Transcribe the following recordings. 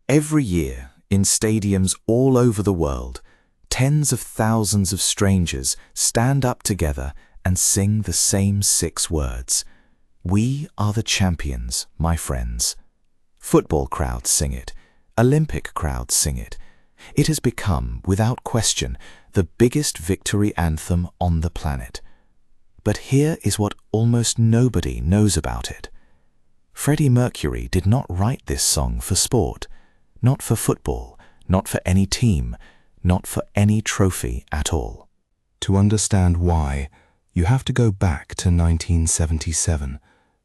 Every year, in stadiums all over the world, tens of thousands of strangers stand up together and sing the same 6 words. We are the champions, my friends. Football crowds sing it. Olympic crowds sing it. It has become, without question, the biggest victory anthem on the planet. But here is what almost nobody knows about it. Freddie Mercury did not write this song for sport, not for football, not for any team, not for any trophy at all. To understand why, you have to go back to 1977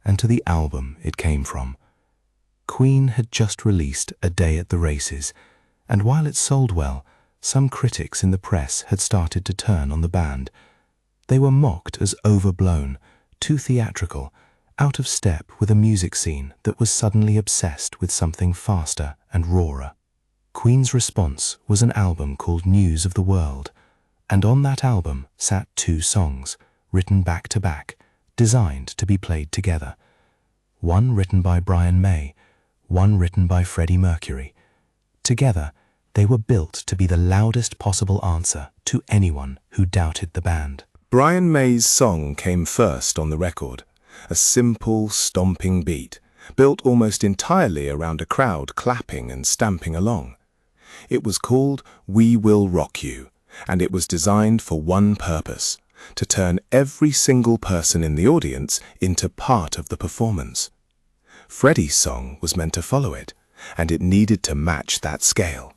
and to the album it came from. Queen had just released A Day at the Races, and while it sold well, some critics in the press had started to turn on the band. They were mocked as overblown, too theatrical, out of step with a music scene that was suddenly obsessed with something faster and rawer. Queen's response was an album called News of the World, and on that album sat 2 songs, written back to back, designed to be played together. One written by Brian May, one written by Freddie Mercury. Together, they were built to be the loudest possible answer to anyone who doubted the band. Brian May's song came first on the record, a simple, stomping beat, built almost entirely around a crowd clapping and stamping along. It was called We Will Rock You, and it was designed for one purpose: to turn every single person in the audience into part of the performance. Freddie's song was meant to follow it, and it needed to match that scale.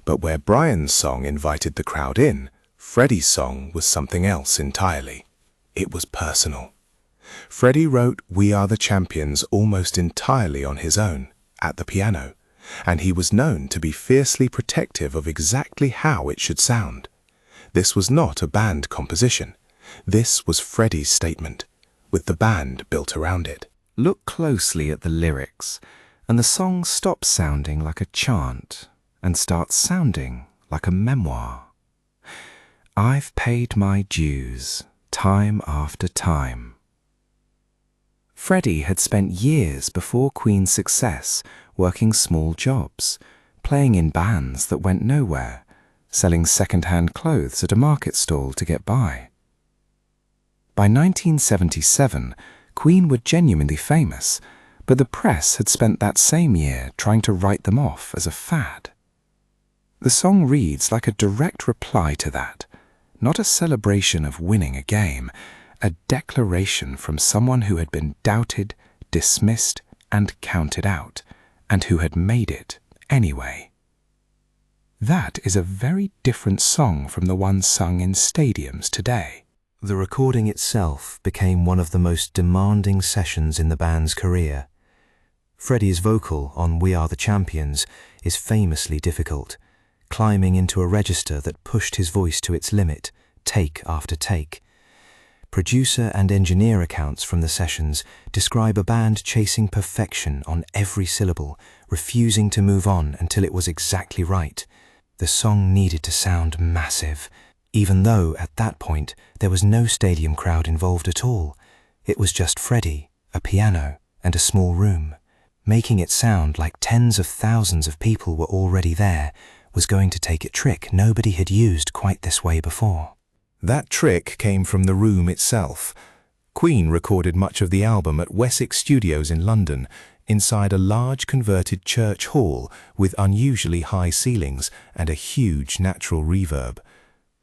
But where Brian's song invited the crowd in, Freddie's song was something else entirely. It was personal. Freddie wrote We Are the Champions almost entirely on his own, at the piano, and he was known to be fiercely protective of exactly how it should sound. This was not a band composition. This was Freddie's statement, with the band built around it. Look closely at the lyrics, and the song stops sounding like a chant and starts sounding like a memoir. I've paid my dues, time after time. Freddie had spent years before Queen's success working small jobs, playing in bands that went nowhere, selling second-hand clothes at a market stall to get by. By 1977, Queen were genuinely famous, but the press had spent that same year trying to write them off as a fad. The song reads like a direct reply to that, not a celebration of winning a game, a declaration from someone who had been doubted, dismissed, and counted out, and who had made it anyway. That is a very different song from the one sung in stadiums today. The recording itself became one of the most demanding sessions in the band's career. Freddie's vocal on We Are the Champions is famously difficult, climbing into a register that pushed his voice to its limit, take after take. Producer and engineer accounts from the sessions describe a band chasing perfection on every syllable, refusing to move on until it was exactly right. The song needed to sound massive, even though at that point there was no stadium crowd involved at all. It was just Freddie, a piano, and a small room. Making it sound like tens of thousands of people were already there was going to take a trick nobody had used quite this way before. That trick came from the room itself. Queen recorded much of the album at Wessex Studios in London, inside a large converted church hall with unusually high ceilings and a huge natural reverb.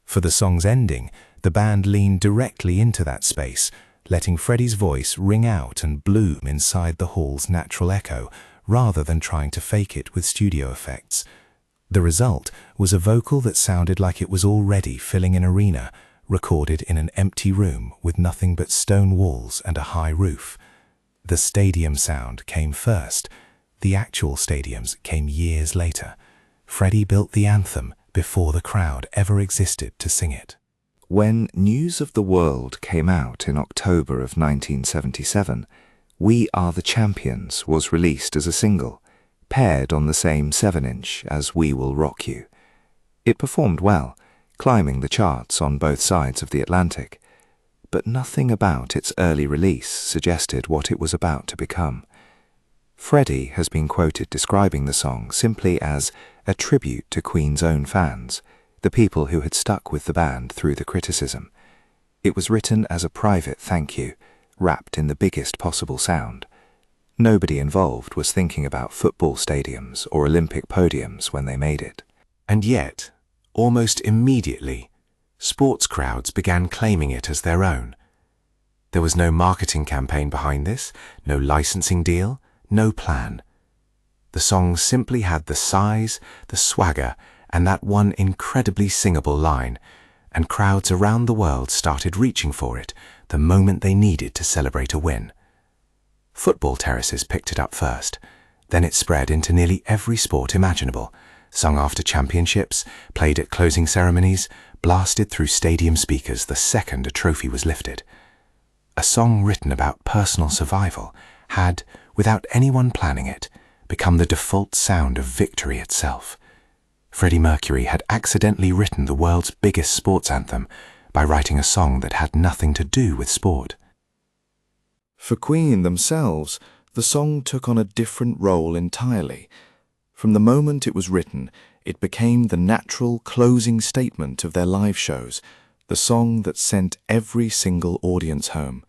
For the song's ending, the band leaned directly into that space, letting Freddie's voice ring out and bloom inside the hall's natural echo, rather than trying to fake it with studio effects. The result was a vocal that sounded like it was already filling an arena, recorded in an empty room with nothing but stone walls and a high roof. The stadium sound came first. The actual stadiums came years later. Freddie built the anthem before the crowd ever existed to sing it. When News of the World came out in October of 1977, We Are the Champions was released as a single, paired on the same 7-inch as We Will Rock You. It performed well, climbing the charts on both sides of the Atlantic, but nothing about its early release suggested what it was about to become. Freddie has been quoted describing the song simply as a tribute to Queen's own fans, the people who had stuck with the band through the criticism. It was written as a private thank you, wrapped in the biggest possible sound. Nobody involved was thinking about football stadiums or Olympic podiums when they made it. And yet, almost immediately, sports crowds began claiming it as their own. There was no marketing campaign behind this, no licensing deal, no plan. The song simply had the size, the swagger, and that one incredibly singable line, and crowds around the world started reaching for it the moment they needed to celebrate a win. Football terraces picked it up first, then it spread into nearly every sport imaginable, sung after championships, played at closing ceremonies, blasted through stadium speakers the second a trophy was lifted. A song written about personal survival had, without anyone planning it, become the default sound of victory itself. Freddie Mercury had accidentally written the world's biggest sports anthem by writing a song that had nothing to do with sport. For Queen themselves, the song took on a different role entirely. From the moment it was written, it became the natural closing statement of their live shows, the song that sent every single audience home.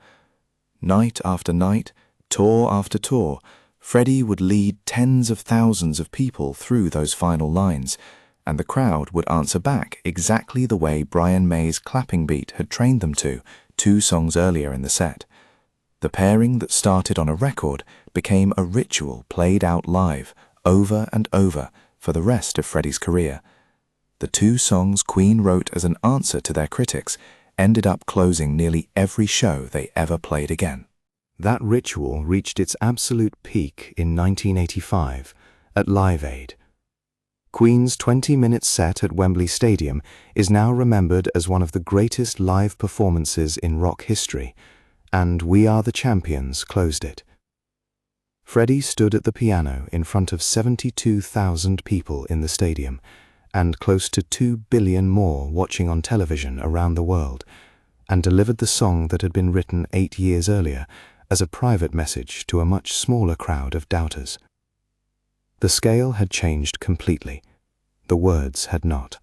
Night after night, tour after tour, Freddie would lead tens of thousands of people through those final lines, and the crowd would answer back exactly the way Brian May's clapping beat had trained them to 2 songs earlier in the set. The pairing that started on a record became a ritual played out live, over and over, for the rest of Freddie's career. The 2 songs Queen wrote as an answer to their critics ended up closing nearly every show they ever played again. That ritual reached its absolute peak in 1985 at Live Aid. Queen's 20-minute set at Wembley Stadium is now remembered as one of the greatest live performances in rock history, and We Are the Champions closed it. Freddie stood at the piano in front of 72,000 people in the stadium, and close to 2 billion more watching on television around the world, and delivered the song that had been written 8 years earlier as a private message to a much smaller crowd of doubters. The scale had changed completely. The words had not.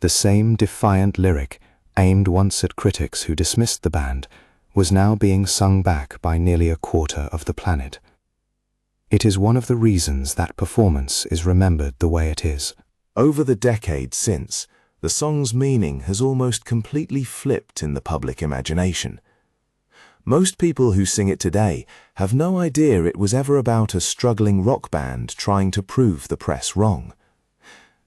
The same defiant lyric, aimed once at critics who dismissed the band, was now being sung back by nearly a quarter of the planet. It is one of the reasons that performance is remembered the way it is. Over the decades since, the song's meaning has almost completely flipped in the public imagination. Most people who sing it today have no idea it was ever about a struggling rock band trying to prove the press wrong.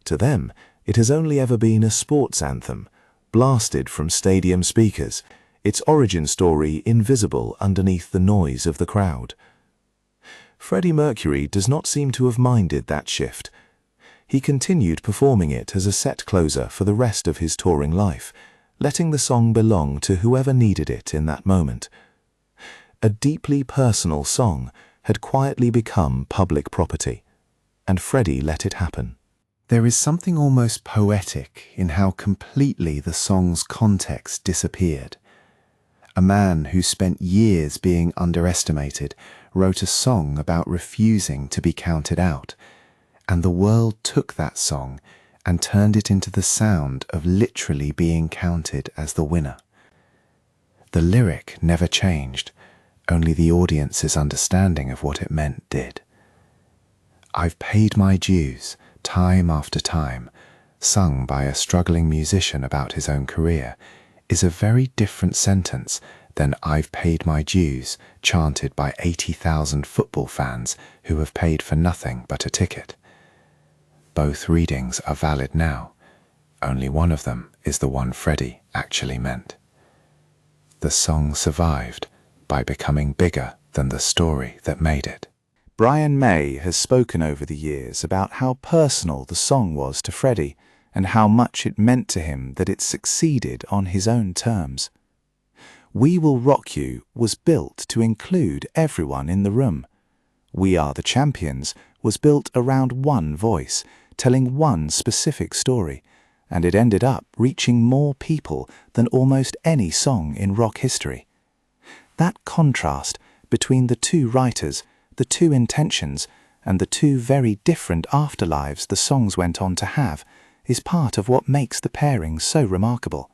To them, it has only ever been a sports anthem, blasted from stadium speakers, its origin story invisible underneath the noise of the crowd. Freddie Mercury does not seem to have minded that shift. He continued performing it as a set closer for the rest of his touring life, letting the song belong to whoever needed it in that moment. A deeply personal song had quietly become public property, and Freddie let it happen. There is something almost poetic in how completely the song's context disappeared. A man who spent years being underestimated wrote a song about refusing to be counted out, and the world took that song and turned it into the sound of literally being counted as the winner. The lyric never changed, only the audience's understanding of what it meant did. I've paid my dues, time after time, sung by a struggling musician about his own career, is a very different sentence than I've paid my dues, chanted by 80,000 football fans who have paid for nothing but a ticket. Both readings are valid now. Only one of them is the one Freddie actually meant. The song survived by becoming bigger than the story that made it. Brian May has spoken over the years about how personal the song was to Freddie and how much it meant to him that it succeeded on his own terms. We Will Rock You was built to include everyone in the room. We Are the Champions was built around one voice, telling one specific story, and it ended up reaching more people than almost any song in rock history. That contrast between the two writers the two intentions, and the two very different afterlives the songs went on to have is part of what makes the pairing so remarkable.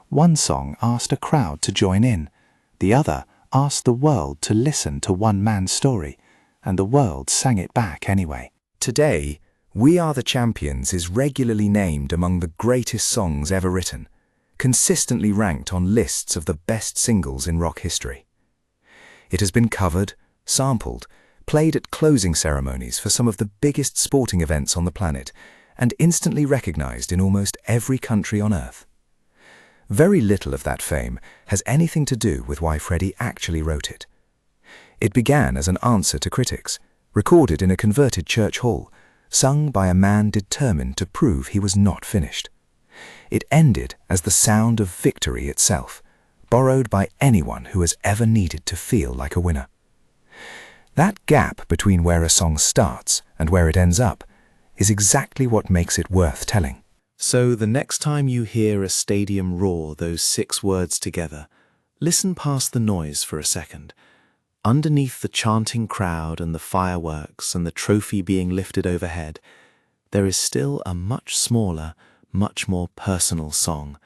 One song asked a crowd to join in, the other asked the world to listen to one man's story, and the world sang it back anyway. Today, We Are the Champions is regularly named among the greatest songs ever written, consistently ranked on lists of the best singles in rock history. It has been covered, sampled, played at closing ceremonies for some of the biggest sporting events on the planet, and instantly recognized in almost every country on Earth. Very little of that fame has anything to do with why Freddie actually wrote it. It began as an answer to critics, recorded in a converted church hall, sung by a man determined to prove he was not finished. It ended as the sound of victory itself, borrowed by anyone who has ever needed to feel like a winner. That gap between where a song starts and where it ends up is exactly what makes it worth telling. So the next time you hear a stadium roar those 6 words together, listen past the noise for a second. Underneath the chanting crowd and the fireworks and the trophy being lifted overhead, there is still a much smaller, much more personal song.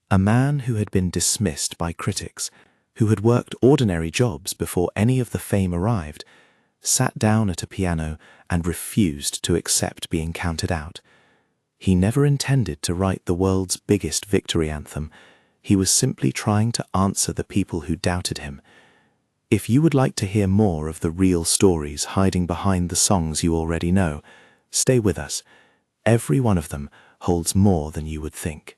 A man who had been dismissed by critics, who had worked ordinary jobs before any of the fame arrived, sat down at a piano and refused to accept being counted out. He never intended to write the world's biggest victory anthem. He was simply trying to answer the people who doubted him. If you would like to hear more of the real stories hiding behind the songs you already know, stay with us. Every one of them holds more than you would think.